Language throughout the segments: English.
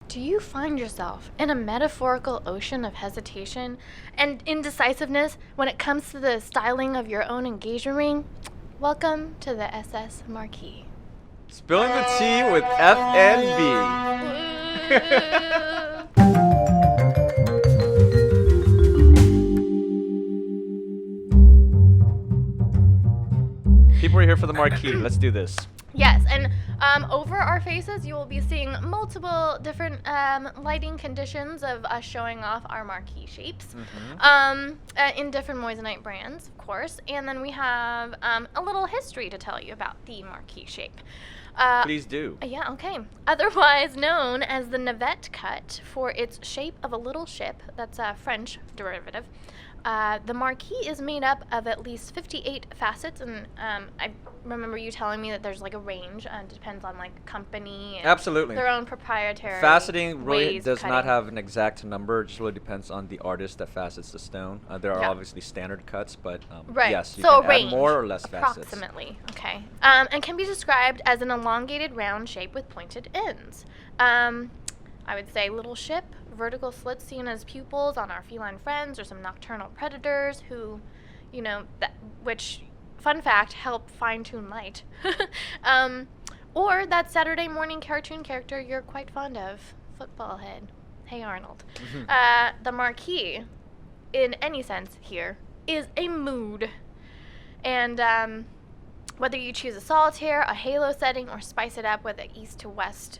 Do you find yourself in a metaphorical ocean of hesitation and indecisiveness when it comes to the styling of your own engagement ring? Welcome to the SS Marquise. Spilling the tea with FNB. People are here for the Marquise. Let's do this. Yes, and over our faces, you will be seeing multiple different lighting conditions of us showing off our marquee shapes in different Moissanite brands, of course. And then we have a little history to tell you about the marquee shape. Please do. Yeah, okay. Otherwise known as the navette cut for its shape of a little ship, that's a French derivative. The marquee is made up of at least 58 facets, and I remember you telling me that there's like a range, depends on like company and Absolutely. their own proprietary Faceting really ways does cutting. not have an exact number. It just really depends on the artist that facets the stone. There are Yeah. obviously standard cuts, but Right. yes, you So can a range, add more or less facets. approximately. Okay. And can be described as an elongated round shape with pointed ends. I would say little ship, vertical slits seen as pupils on our feline friends or some nocturnal predators who, which, fun fact, help fine-tune light. Or that Saturday morning cartoon character you're quite fond of, Football Head. Hey, Arnold. The marquee, in any sense here, is a mood. And whether you choose a solitaire, a halo setting, or spice it up with an east to west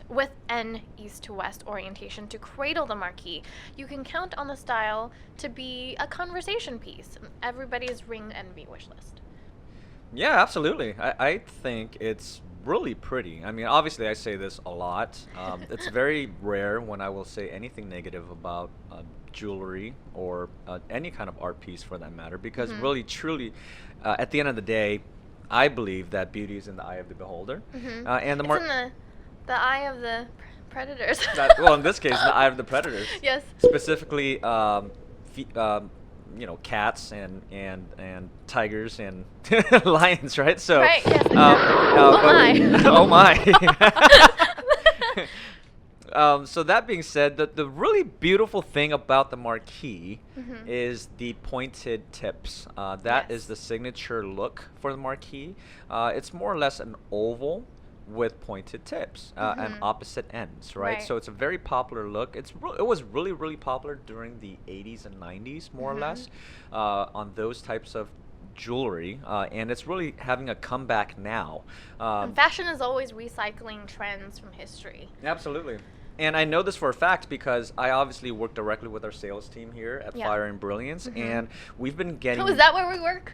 orientation to cradle the marquee, you can count on the style to be a conversation piece. Everybody's ring envy wish list. Yeah, absolutely. I think it's really pretty. I mean, obviously, I say this a lot. It's very rare when I will say anything negative about jewelry or any kind of art piece for that matter, because really, truly, at the end of the day, I believe that beauty is in the eye of the beholder. And It's in the eye of the predators. well, in this case, in the eye of the predators. Yes. Specifically, cats and tigers and lions, right? So. Right. Yes. Exactly. Oh my. So that being said, the really beautiful thing about the marquee is the pointed tips. That is the signature look for the marquee. It's more or less an oval with pointed tips and opposite ends, right? So it's a very popular look. It was really, really popular during the 80s and 90s, more or less, on those types of jewelry, and it's really having a comeback now. And fashion is always recycling trends from history. Absolutely. And I know this for a fact because I obviously work directly with our sales team here at Fire and Brilliance, and we've been getting... Oh, is that where we work?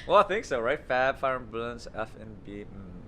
Well, I think so, right? Fab, Fire and Brilliance, FNB.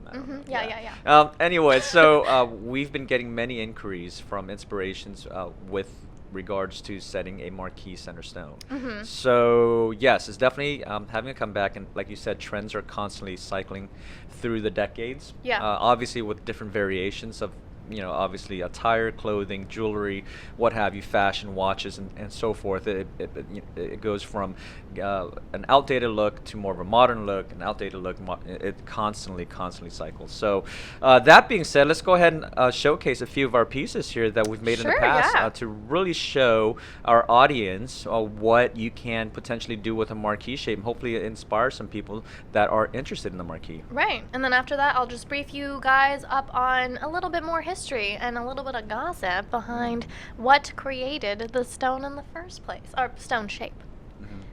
I don't know. Yeah. Anyway, so we've been getting many inquiries from inspirations with regards to setting a marquee center stone. So yes, it's definitely having a comeback, and like you said, trends are constantly cycling through the decades. Obviously with different variations of obviously attire, clothing, jewelry, what have you, fashion, watches, and so forth. It goes from an outdated look to more of a modern look, an outdated look. It constantly cycles. So that being said, let's go ahead and showcase a few of our pieces here that we've made in the past to really show our audience what you can potentially do with a marquee shape, and hopefully inspire some people that are interested in the marquee. Right, and then after that, I'll just brief you guys up on a little bit more history and a little bit of gossip behind what created the stone in the first place, or stone shape,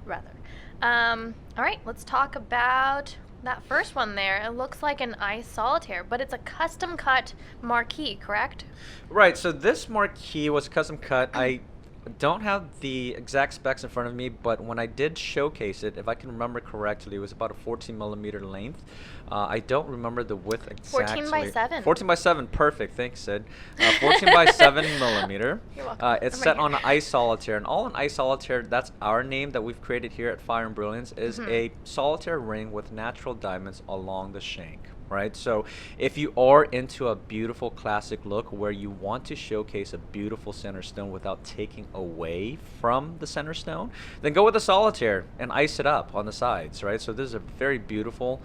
rather. All right, let's talk about that first one there. It looks like an ice solitaire, but it's a custom cut marquee, correct? Right, so this marquee was custom cut. I don't have the exact specs in front of me, but when I did showcase it, if I can remember correctly, it was about a 14 millimeter length. I don't remember the width exactly. 14 by 7. 14 by 7, perfect. Thanks, Sid. 14 by 7 millimeter. You're welcome. It's set on an ice solitaire, and all an ice solitaire, that's our name that we've created here at Fire and Brilliance, is a solitaire ring with natural diamonds along the shank. Right, so if you are into a beautiful classic look where you want to showcase a beautiful center stone without taking away from the center stone, then go with a solitaire and ice it up on the sides, right? So this is a very beautiful,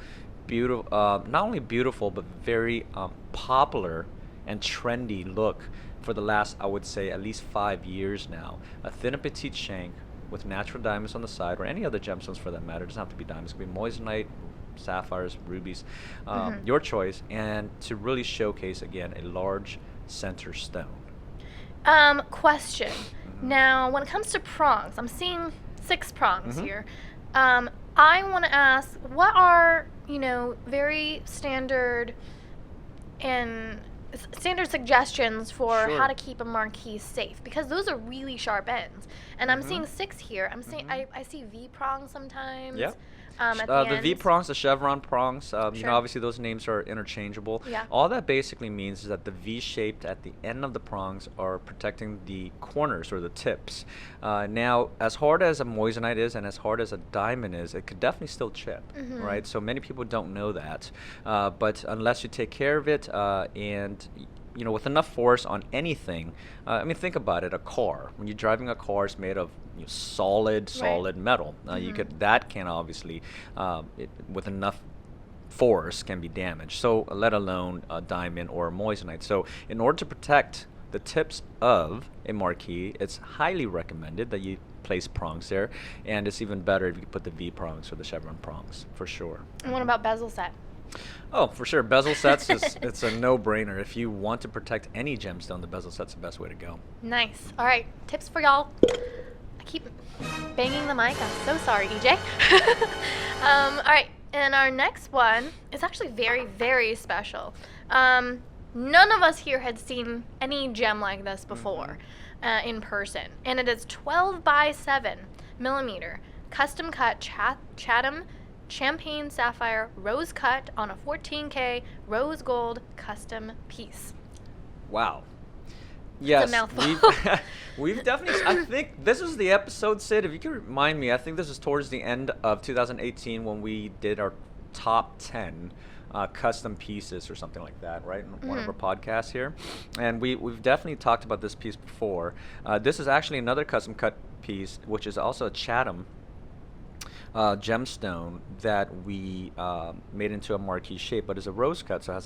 not only beautiful but very popular and trendy look for the last, I would say, at least 5 years now. A thin and petite shank with natural diamonds on the side, or any other gemstones for that matter. It doesn't have to be diamonds. It could be moissanite, sapphires, rubies, your choice, and to really showcase, again, a large center stone. Question. Now, when it comes to prongs, I'm seeing 6 prongs here. I want to ask, what are, very standard suggestions for how to keep a Marquise safe? Because those are really sharp ends. And I'm seeing 6 here. I'm seeing I see V prongs sometimes. Yeah. At The V prongs, the chevron prongs, Sure. obviously those names are interchangeable. Yeah. All that basically means is that the V shaped at the end of the prongs are protecting the corners or the tips. Now, as hard as a moissanite is and as hard as a diamond is, it could definitely still chip, right? So many people don't know that. But unless you take care of it and with enough force on anything, think about it. A car, when you're driving a car, it's made of solid metal. That can obviously, with enough force, can be damaged. So let alone a diamond or a moissanite. So in order to protect the tips of a marquise, it's highly recommended that you place prongs there, and it's even better if you put the V prongs or the chevron prongs, for sure. And what about bezel set? Oh, for sure. Bezel sets it's a no-brainer. If you want to protect any gemstone, the bezel set's the best way to go. Nice. All right, tips for y'all. I keep banging the mic. I'm so sorry, EJ. All right, and our next one is actually very, very special. None of us here had seen any gem like this before in person, and it is 12 by 7 millimeter custom cut Chatham champagne sapphire rose cut on a 14K rose gold custom piece. Wow. Yes, It's a mouthful. we've definitely. I think this is the episode, Sid. If you can remind me, I think this is towards the end of 2018 when we did our top 10 custom pieces or something like that, right? In one of our podcasts here, and we've definitely talked about this piece before. This is actually another custom cut piece, which is also a Chatham gemstone that we made into a marquee shape, but is a rose cut, so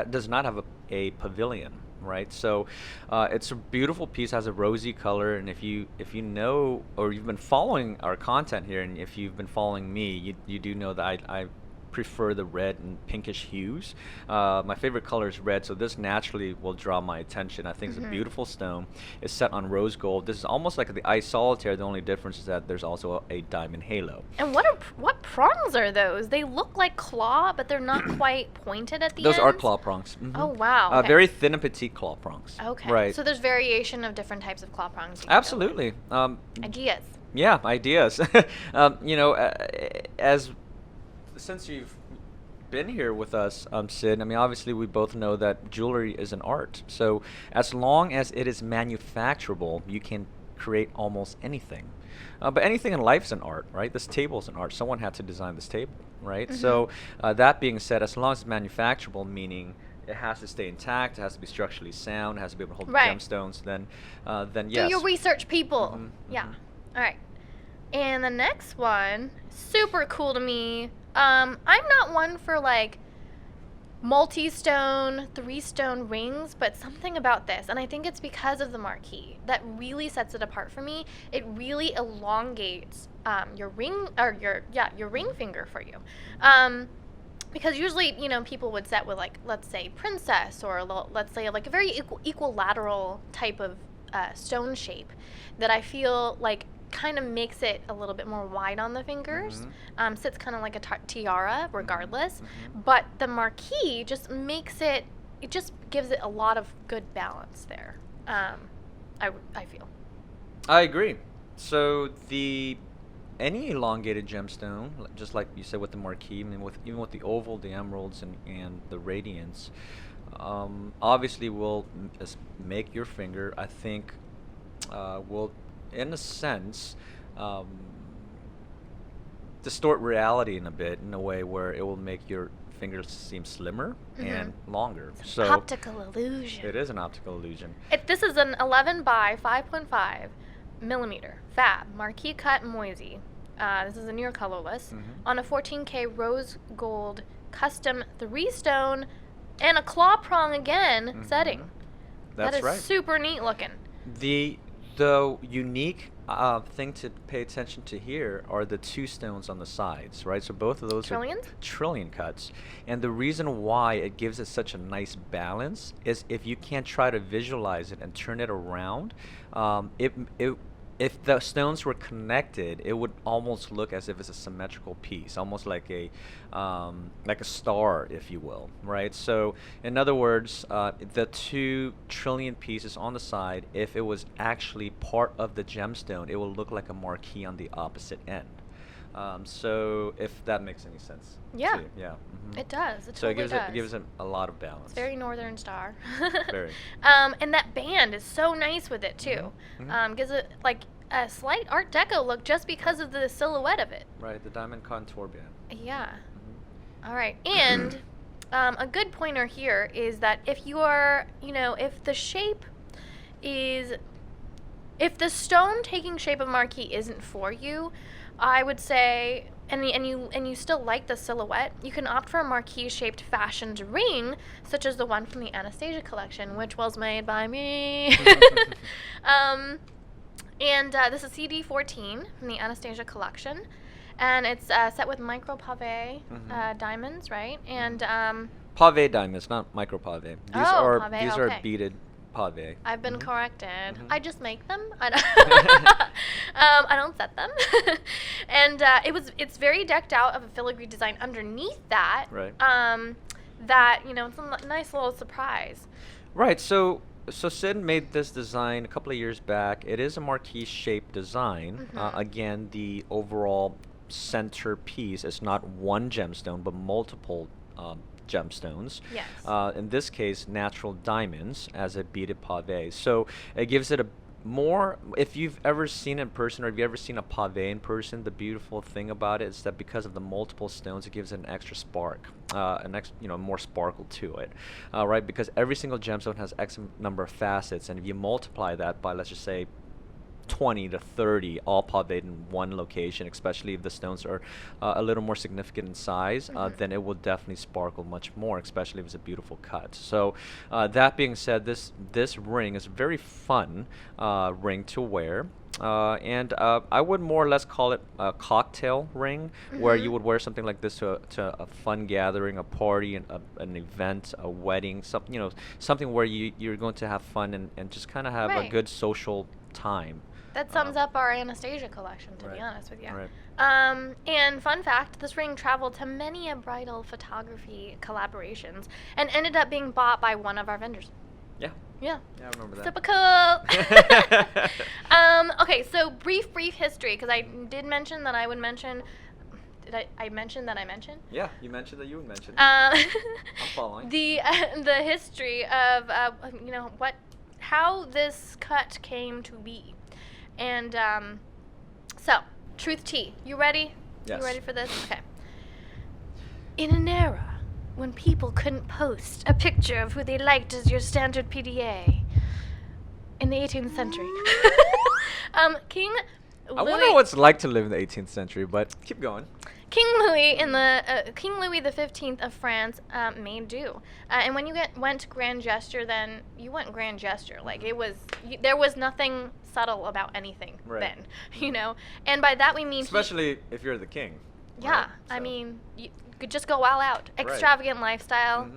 does not have a pavilion, right? So it's a beautiful piece, has a rosy color, and if you know, or you've been following our content here, and if you've been following me, you do know that I prefer the red and pinkish hues. My favorite color is red, so this naturally will draw my attention. I think it's a beautiful stone. It's set on rose gold. This is almost like the ice solitaire. The only difference is that there's also a diamond halo. And what prongs are those? They look like claw, but they're not quite pointed at the Those ends. are claw prongs. Oh, wow. Okay. Very thin and petite claw prongs. Okay. Right. So there's variation of different types of claw prongs. you can Absolutely. build. Ideas. Yeah, ideas. Since you've been here with us, Sid, obviously we both know that jewelry is an art. So as long as it is manufacturable, you can create almost anything. But anything in life is an art, right? This table is an art. Someone had to design this table, right? So that being said, as long as it's manufacturable, meaning it has to stay intact, it has to be structurally sound, it has to be able to hold gemstones, then yes. Do your research, people. Yeah. All right. And the next one, super cool to me. I'm not one for like multi-stone, 3-stone rings, but something about this, and I think it's because of the marquise, that really sets it apart for me. It really elongates your ring, or your ring finger for you. Because usually, people would set with, like, let's say princess, or let's say like a very equilateral type of stone shape that I feel like kind of makes it a little bit more wide on the fingers. Sits kind of like a tiara regardless, but the marquise just makes it just gives it a lot of good balance there. I feel. I agree. So any elongated gemstone, just like you said with the marquise, even with the oval, the emeralds, and the radiance, obviously will make your finger, I think, will, in a sense, distort reality in a way where it will make your fingers seem slimmer and longer. It's so an optical illusion. It is an optical illusion. This is an 11 by 5.5 millimeter fab marquise cut moisy. This is a Near-Colorless on a 14K rose gold custom 3-stone And a claw prong again setting. That's that is right. super neat looking. The unique thing to pay attention to here are the two stones on the sides, right? So both of those Trillions? are trillion cuts. And the reason why it gives it such a nice balance is if you can't try to visualize it and turn it around, if the stones were connected, it would almost look as if it's a symmetrical piece, almost like a star, if you will, right? So, in other words, the 2 trillion pieces on the side, if it was actually part of the gemstone, it will look like a marquee on the opposite end. So, if that makes any sense. Yeah. To you. Yeah. It does. It So totally does. it gives it a lot of balance. It's very Northern Star. Very. And that band is so nice with it too. Gives it like a slight Art Deco look just because of the silhouette of it. Right, the diamond contour band. Yeah. All right. And a good pointer here is that if you're, if the shape is, if the stone taking shape of marquee isn't for you, I would say, and you still like the silhouette, you can opt for a marquee-shaped fashioned ring, such as the one from the Anastasia collection, which was made by me. And this is CD14 from the Anastasia collection, and it's set with micro pave diamonds, right? And Pave diamonds, not micro pave. These are pave, are okay. beaded pave. I've been corrected. I just make them. I don't set them. And it's very decked out of a filigree design underneath that. Right. That it's a nice little surprise. Right. So Sid made this design a couple of years back. It is a marquee shaped design. Again, the overall center piece is not one gemstone, but multiple gemstones. Yes. In this case, natural diamonds as a beaded pave. So it gives it a more, if you've ever seen it in person or if you've ever seen a pave in person, the beautiful thing about it is that because of the multiple stones, it gives it an extra spark, more sparkle to it, right? Because every single gemstone has X number of facets, and if you multiply that by, let's just say, 20 to 30 all paved in one location, especially if the stones are a little more significant in size, then it will definitely sparkle much more, especially if it's a beautiful cut. So that being said, this ring is a very fun ring to wear. And I would more or less call it a cocktail ring, where you would wear something like this to a fun gathering, a party, an event, a wedding, something where you're going to have fun and just kind of have a good social time. That sums up our Anastasia collection, to be honest with you. Right. And fun fact, this ring traveled to many a bridal photography collaborations and ended up being bought by one of our vendors. Yeah. Yeah. Yeah, I remember that. Super cool. Okay, so brief history, because I did mention that I would mention. Did I mention that I mentioned? Yeah, you mentioned that you would mention. I'm following. The history of how this cut came to be, and so truth tea. You ready? Yes. You ready for this? Okay. In an era when people couldn't post a picture of who they liked as your standard PDA, in the 18th century, King Louis. I wonder what it's like to live in the 18th century, but keep going. King Louis King Louis the 15th of France made do, and when you went grand gesture, then you went grand gesture. Like there was nothing subtle about anything then, And by that we mean especially if you're the king. Yeah, right? I mean you could just go all out, extravagant lifestyle.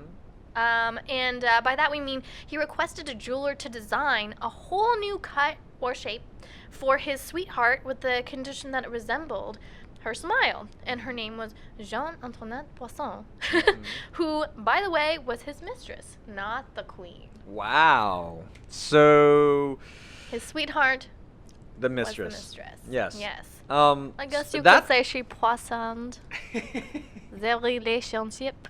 And by that we mean he requested a jeweler to design a whole new cut or shape for his sweetheart with the condition that it resembled her smile, and her name was Jeanne Antoinette Poisson, who, by the way, was his mistress, not the queen. Wow. So his sweetheart the mistress. was the mistress. Yes. Yes. I guess you could say she poissoned their relationship.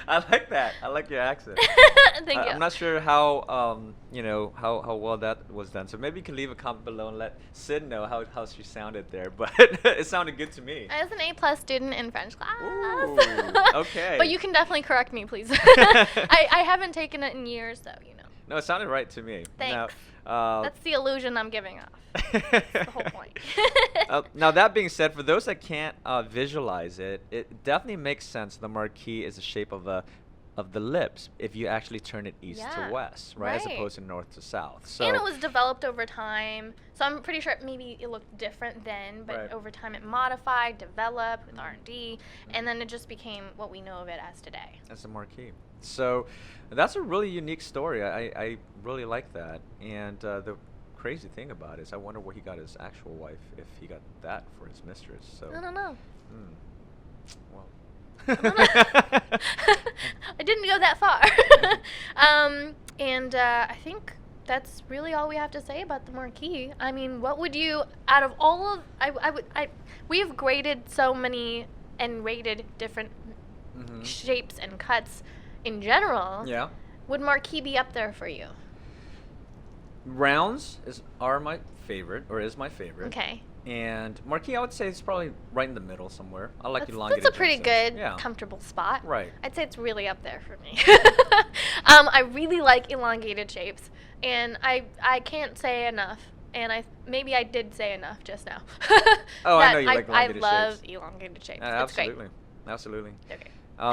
I like that. I like your accent. Thank you. I'm not sure how how well that was done. So maybe you can leave a comment below and let Sid know how she sounded there. But it sounded good to me. I was an A+ student in French class. Ooh, okay. But you can definitely correct me, please. I haven't taken it in years, though. No, it sounded right to me. Thanks. Now, that's the illusion I'm giving off. That's the whole point. Now, that being said, for those that can't visualize it, it definitely makes sense. The marquee is the shape of a of the lips if you actually turn it east Yeah, to west, right? As right. opposed to north to south. So And it was developed over time, so I'm pretty sure maybe it looked different then, but Right. over time it modified, developed with Mhm. R&D, and then it just became what we know of it as today. as a marquee. So that's a really unique story. I really like that. And the crazy thing about it is I wonder where he got his actual wife, if he got that for his mistress. So I don't know. well. I didn't go that far. And I think that's really all we have to say about the marquee. I mean, what would you, out of all of, we've graded so many and rated different shapes and cuts in general. Yeah. Would marquee be up there for you? Rounds are my favorite, or is my favorite. Okay. And marquee, I would say it's probably right in the middle somewhere. I like That's elongated. a pretty gemstones. good, Yeah. comfortable spot. Right. I'd say it's really up there for me. I really like elongated shapes, and I can't say enough. And maybe I did say enough just now. Oh, I know you that like elongated I love shapes. elongated shapes. It's Absolutely. great. Absolutely. Okay.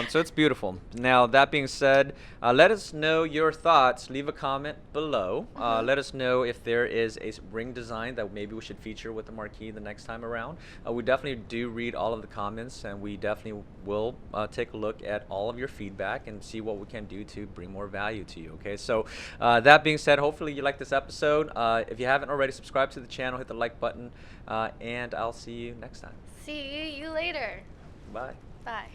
So it's beautiful. Now, that being said, let us know your thoughts. Leave a comment below. Let us know if there is a ring design that maybe we should feature with the marquee the next time around. We definitely do read all of the comments, and we definitely will take a look at all of your feedback and see what we can do to bring more value to you. Okay, so that being said, hopefully you like this episode. If you haven't already, subscribe to the channel, hit the like button, and I'll see you next time. See you later. Bye. Bye.